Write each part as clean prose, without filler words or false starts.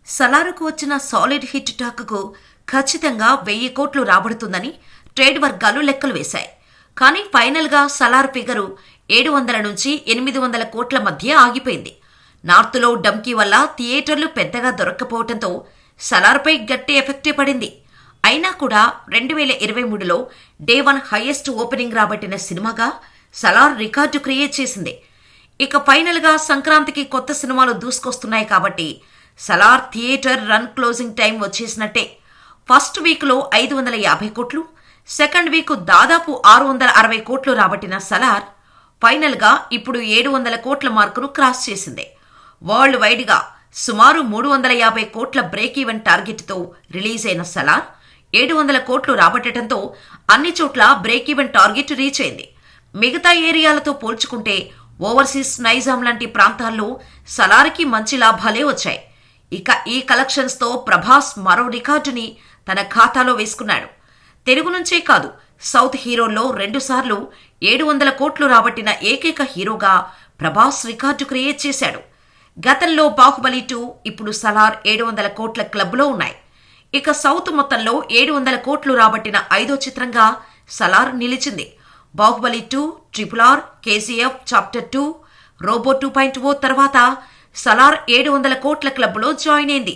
సలారుకు వచ్చిన solid hit టాక్కు ఖచ్చితంగా 1000 కోట్లు రాబడుతుందని ట్రేడ్ వర్గాలు లెక్కలు వేశాయి. కానీ ఫైనల్గా సలార్ ఫిగరు 700 నుంచి 800 కోట్ల మధ్య ఆగిపోయింది. నార్త్లో డంకీ వల్ల థియేటర్లు పెద్దగా దొరక్కపోవడంతో సలార్పై గట్టి ఎఫెక్టే పడింది. అయినా కూడా 2023లో డే 1 హైయెస్ట్ ఓపెనింగ్ రాబట్టిన సినిమాగా సలార్ రికార్డు క్రియేట్ చేసింది. ఇక ఫైనల్గా సంక్రాంతికి కొత్త సినిమాలు దూసుకొస్తున్నాయి కాబట్టి Salaar theatre run closing time వచ్చేసినట్టే. ఫస్ట్ వీక్లో 550 కోట్లు, సెకండ్ వీక్ దాదాపు 660 కోట్లు రాబట్టిన సలార్ ఫైనల్గా ఇప్పుడు 700 కోట్ల మార్కును క్రాస్ చేసింది. వరల్డ్ వైడ్గా సుమారు 350 కోట్ల బ్రేక్ ఈవెన్ టార్గెట్తో రిలీజ్ అయిన సలార్ 700 కోట్లు రాబట్టడంతో అన్ని చోట్ల బ్రేక్ ఈవెన్ టార్గెట్ రీచ్ అయింది. మిగతా ఏరియాలతో పోల్చుకుంటే ఓవర్సీస్, నైజాం లాంటి ప్రాంతాల్లో సలార్కి మంచి లాభాలే వచ్చాయి. ఇక ఈ కలెక్షన్స్తో ప్రభాస్ మరో రికార్డుని తన ఖాతాలో వేసుకున్నాడు. తెలుగు నుంచే కాదు, సౌత్ హీరోల్లో 2 సార్లు 700 కోట్లు రాబట్టిన ఏకైక హీరోగా ప్రభాస్ రికార్డు క్రియేట్ చేశాడు. గతంలో బాహుబలి 2, ఇప్పుడు సలార్ 700 కోట్ల క్లబ్లో ఉన్నాయి. ఇక సౌత్ మొత్తంలో 700 కోట్లు రాబట్టిన 5వ చిత్రంగా సలార్ నిలిచింది. Baahubali 2, RRR, KGF, chapter 2, Robo 2.0 తర్వాత సలార్ 700 కోట్ల క్లబ్లో జాయిన్ అయింది.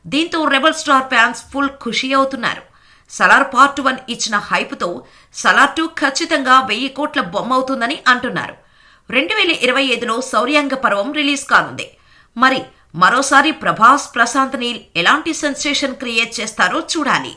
దీంతో రెబల్ స్టార్ ఫ్యాన్స్ ఫుల్ ఖుషీ అవుతున్నారు. సలార్ పార్ట్ 1 ఇచ్చిన హైప్తో సలార్ 2 ఖచ్చితంగా 1000 కోట్ల బొమ్మ అవుతుందని అంటున్నారు. 2025లో శౌర్యాంగ పర్వం రిలీజ్ కానుంది. మరి మరోసారి ప్రభాస్, ప్రశాంత్ నీల్ ఎలాంటి సెన్సేషన్ క్రియేట్ చేస్తారో చూడాలి.